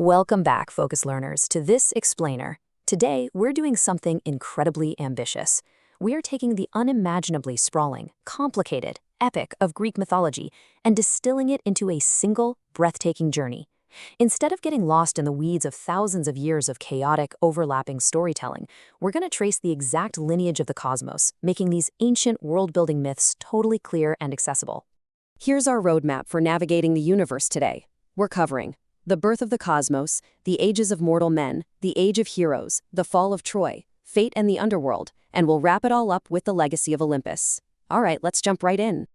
Welcome back, Focus Learners, to this explainer. Today, we're doing something incredibly ambitious. We're taking the unimaginably sprawling, complicated, epic of Greek mythology and distilling it into a single, breathtaking journey. Instead of getting lost in the weeds of thousands of years of chaotic, overlapping storytelling, we're going to trace the exact lineage of the cosmos, making these ancient world-building myths totally clear and accessible. Here's our roadmap for navigating the universe today. We're covering the birth of the cosmos, the ages of mortal men, the age of heroes, the fall of Troy, fate and the underworld, and we'll wrap it all up with the legacy of Olympus. All right, let's jump right in.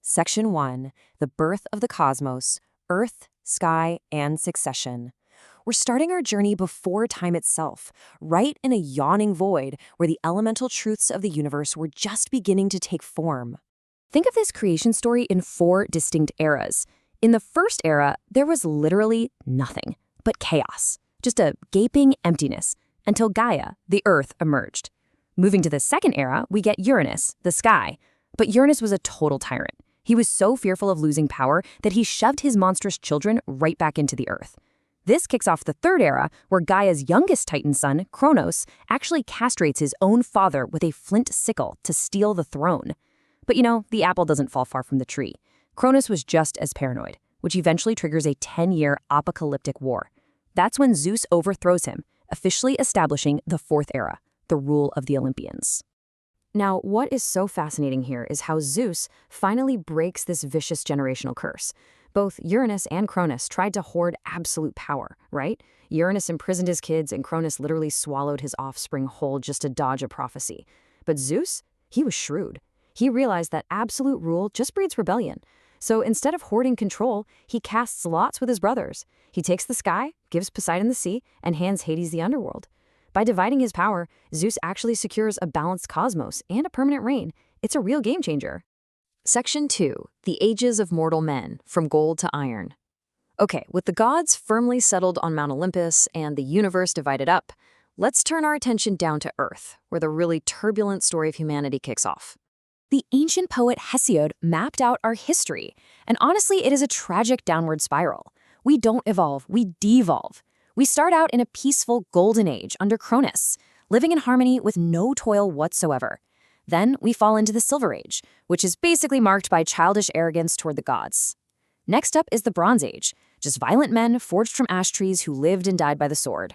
Section 1. The birth of the cosmos, Earth, Sky, and Succession. We're starting our journey before time itself, right in a yawning void where the elemental truths of the universe were just beginning to take form. Think of this creation story in 4 distinct eras. In the first era, there was literally nothing but chaos, just a gaping emptiness, until Gaia, the Earth, emerged. Moving to the second era, we get Uranus, the sky. But Uranus was a total tyrant. He was so fearful of losing power that he shoved his monstrous children right back into the Earth. This kicks off the third era, where Gaia's youngest Titan son, Kronos, actually castrates his own father with a flint sickle to steal the throne. But the apple doesn't fall far from the tree. Kronos was just as paranoid, which eventually triggers a 10-year apocalyptic war. That's when Zeus overthrows him, officially establishing the fourth era, the rule of the Olympians. Now, what is so fascinating here is how Zeus finally breaks this vicious generational curse. Both Uranus and Cronus tried to hoard absolute power, right? Uranus imprisoned his kids and Cronus literally swallowed his offspring whole just to dodge a prophecy. But Zeus, he was shrewd. He realized that absolute rule just breeds rebellion. So instead of hoarding control, he casts lots with his brothers. He takes the sky, gives Poseidon the sea, and hands Hades the underworld. By dividing his power, Zeus actually secures a balanced cosmos and a permanent reign. It's a real game changer. Section 2. The Ages of Mortal Men, from Gold to Iron. Okay, with the gods firmly settled on Mount Olympus and the universe divided up, let's turn our attention down to Earth, where the really turbulent story of humanity kicks off. The ancient poet Hesiod mapped out our history, and honestly, it is a tragic downward spiral. We don't evolve, we devolve. We start out in a peaceful golden age under Cronus, living in harmony with no toil whatsoever. Then we fall into the Silver Age, which is basically marked by childish arrogance toward the gods. Next up is the Bronze Age, just violent men forged from ash trees who lived and died by the sword.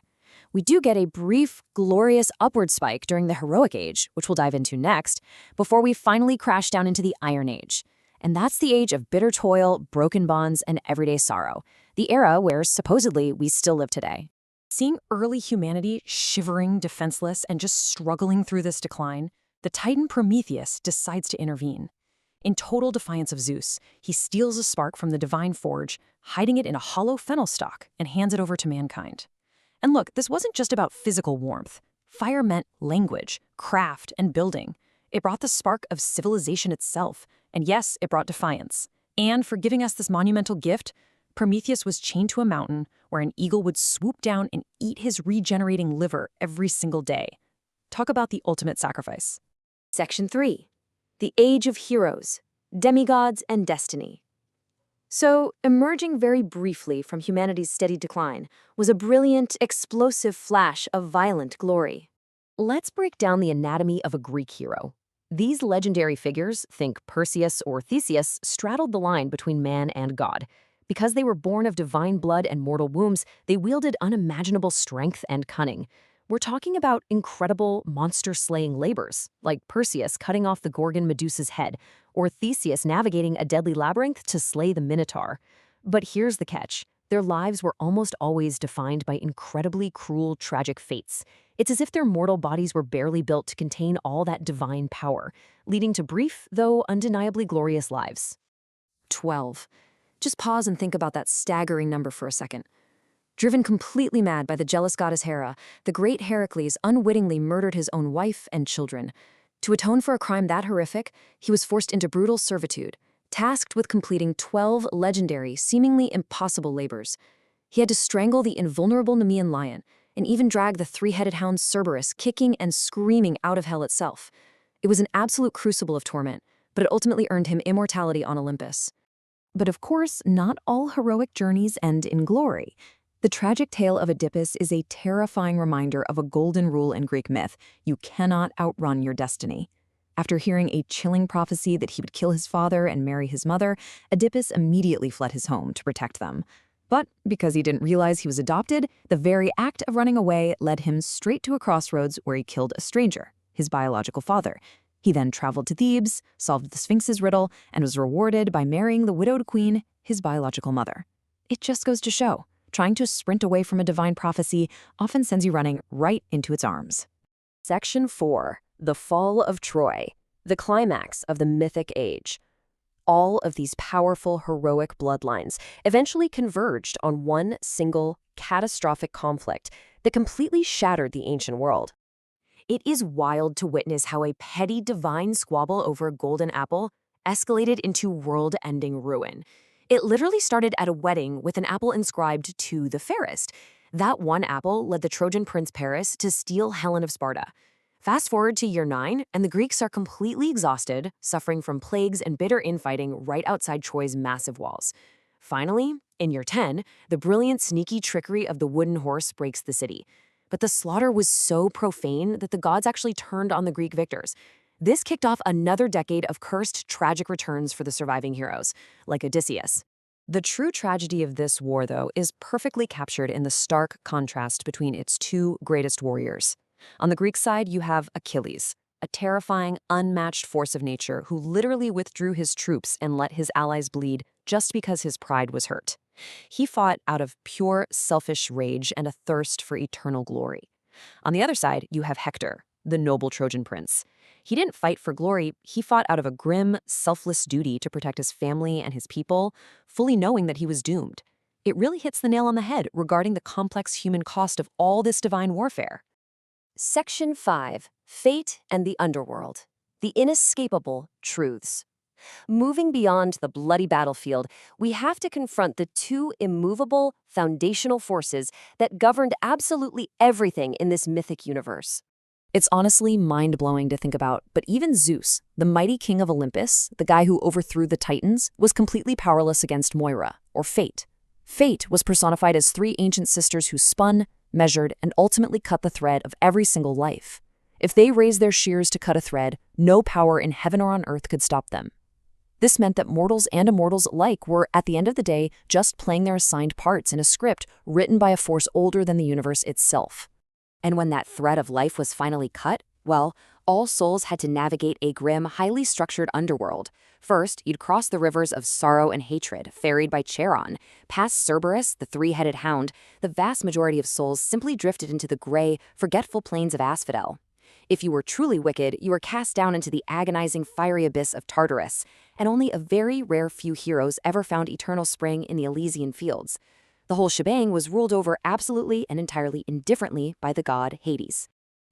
We do get a brief, glorious upward spike during the Heroic Age, which we'll dive into next, before we finally crash down into the Iron Age. And that's the age of bitter toil, broken bonds, and everyday sorrow, the era where, supposedly, we still live today. Seeing early humanity shivering, defenseless, and just struggling through this decline, the Titan Prometheus decides to intervene. In total defiance of Zeus, he steals a spark from the divine forge, hiding it in a hollow fennel stalk, and hands it over to mankind. And look, this wasn't just about physical warmth. Fire meant language, craft, and building. It brought the spark of civilization itself. And yes, it brought defiance. And for giving us this monumental gift, Prometheus was chained to a mountain where an eagle would swoop down and eat his regenerating liver every single day. Talk about the ultimate sacrifice. Section 3. The Age of Heroes, Demigods and Destiny. So, emerging very briefly from humanity's steady decline was a brilliant, explosive flash of violent glory. Let's break down the anatomy of a Greek hero. These legendary figures, think Perseus or Theseus, straddled the line between man and god. Because they were born of divine blood and mortal wombs, they wielded unimaginable strength and cunning. We're talking about incredible, monster-slaying labors, like Perseus cutting off the Gorgon Medusa's head, or Theseus navigating a deadly labyrinth to slay the Minotaur. But here's the catch. Their lives were almost always defined by incredibly cruel, tragic fates. It's as if their mortal bodies were barely built to contain all that divine power, leading to brief, though undeniably glorious lives. 12. Just pause and think about that staggering number for a second. Driven completely mad by the jealous goddess Hera, the great Heracles unwittingly murdered his own wife and children. To atone for a crime that horrific, he was forced into brutal servitude, tasked with completing 12 legendary, seemingly impossible labors. He had to strangle the invulnerable Nemean lion, and even drag the 3-headed hound Cerberus kicking and screaming out of hell itself. It was an absolute crucible of torment, but it ultimately earned him immortality on Olympus. But of course, not all heroic journeys end in glory. The tragic tale of Oedipus is a terrifying reminder of a golden rule in Greek myth: you cannot outrun your destiny. After hearing a chilling prophecy that he would kill his father and marry his mother, Oedipus immediately fled his home to protect them. But because he didn't realize he was adopted, the very act of running away led him straight to a crossroads where he killed a stranger, his biological father. He then traveled to Thebes, solved the Sphinx's riddle, and was rewarded by marrying the widowed queen, his biological mother. It just goes to show, trying to sprint away from a divine prophecy often sends you running right into its arms. Section 4. The Fall of Troy, the climax of the mythic age. All of these powerful, heroic bloodlines eventually converged on one single, catastrophic conflict that completely shattered the ancient world. It is wild to witness how a petty divine squabble over a golden apple escalated into world-ending ruin. It literally started at a wedding with an apple inscribed to the fairest. That one apple led the Trojan prince Paris to steal Helen of Sparta. Fast forward to year 9, and the Greeks are completely exhausted, suffering from plagues and bitter infighting right outside Troy's massive walls. Finally, in year 10, the brilliant, sneaky trickery of the wooden horse breaks the city. But the slaughter was so profane that the gods actually turned on the Greek victors. This kicked off another decade of cursed, tragic returns for the surviving heroes, like Odysseus. The true tragedy of this war, though, is perfectly captured in the stark contrast between its two greatest warriors. On the Greek side, you have Achilles, a terrifying, unmatched force of nature who literally withdrew his troops and let his allies bleed just because his pride was hurt. He fought out of pure, selfish rage and a thirst for eternal glory. On the other side, you have Hector, the noble Trojan prince. He didn't fight for glory, he fought out of a grim, selfless duty to protect his family and his people, fully knowing that he was doomed. It really hits the nail on the head regarding the complex human cost of all this divine warfare. Section 5. Fate and the Underworld, the inescapable truths. Moving beyond the bloody battlefield, we have to confront the two immovable, foundational forces that governed absolutely everything in this mythic universe. It's honestly mind-blowing to think about, but even Zeus, the mighty king of Olympus, the guy who overthrew the Titans, was completely powerless against Moira, or Fate. Fate was personified as three ancient sisters who spun, measured, and ultimately cut the thread of every single life. If they raised their shears to cut a thread, no power in heaven or on earth could stop them. This meant that mortals and immortals alike were, at the end of the day, just playing their assigned parts in a script written by a force older than the universe itself. And when that thread of life was finally cut, well, all souls had to navigate a grim, highly structured underworld. First, you'd cross the rivers of sorrow and hatred, ferried by Charon. Past Cerberus, the three-headed hound, the vast majority of souls simply drifted into the gray, forgetful plains of Asphodel. If you were truly wicked, you were cast down into the agonizing, fiery abyss of Tartarus, and only a very rare few heroes ever found eternal spring in the Elysian fields. The whole shebang was ruled over absolutely and entirely indifferently by the god Hades.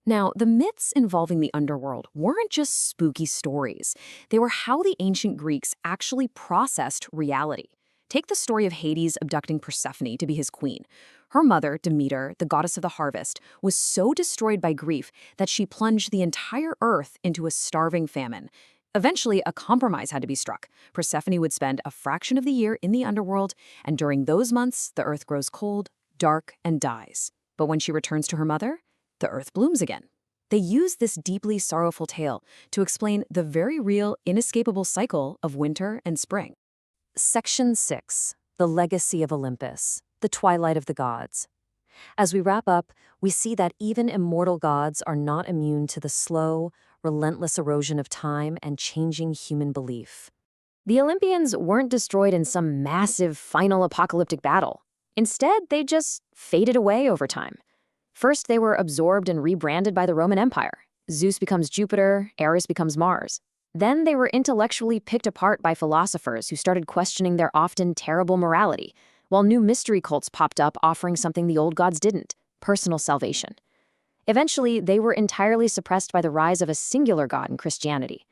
Now, the myths involving the underworld weren't just spooky stories. They were how the ancient Greeks actually processed reality. Take the story of Hades abducting Persephone to be his queen. Her mother, Demeter, the goddess of the harvest, was so destroyed by grief that she plunged the entire earth into a starving famine. Eventually, a compromise had to be struck. Persephone would spend a fraction of the year in the underworld, and during those months, the earth grows cold, dark, and dies. But when she returns to her mother, the earth blooms again. They use this deeply sorrowful tale to explain the very real, inescapable cycle of winter and spring. Section 6. The Legacy of Olympus, the Twilight of the Gods. As we wrap up, we see that even immortal gods are not immune to the slow, relentless erosion of time and changing human belief. The Olympians weren't destroyed in some massive final apocalyptic battle. Instead, they just faded away over time. First, they were absorbed and rebranded by the Roman Empire. Zeus becomes Jupiter, Ares becomes Mars. Then they were intellectually picked apart by philosophers who started questioning their often terrible morality, while new mystery cults popped up offering something the old gods didn't: personal salvation. Eventually, they were entirely suppressed by the rise of a singular god in Christianity.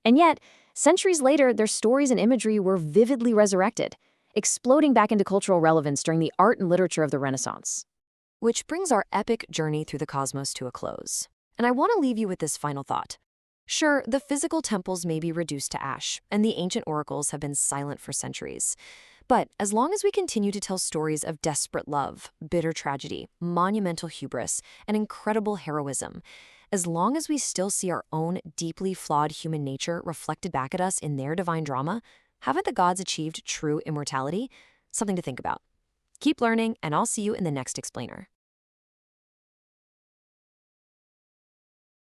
And yet, centuries later, their stories and imagery were vividly resurrected, exploding back into cultural relevance during the art and literature of the Renaissance. Which brings our epic journey through the cosmos to a close. And I want to leave you with this final thought. Sure, the physical temples may be reduced to ash, and the ancient oracles have been silent for centuries. But as long as we continue to tell stories of desperate love, bitter tragedy, monumental hubris, and incredible heroism, as long as we still see our own deeply flawed human nature reflected back at us in their divine drama, haven't the gods achieved true immortality? Something to think about. Keep learning, and I'll see you in the next explainer.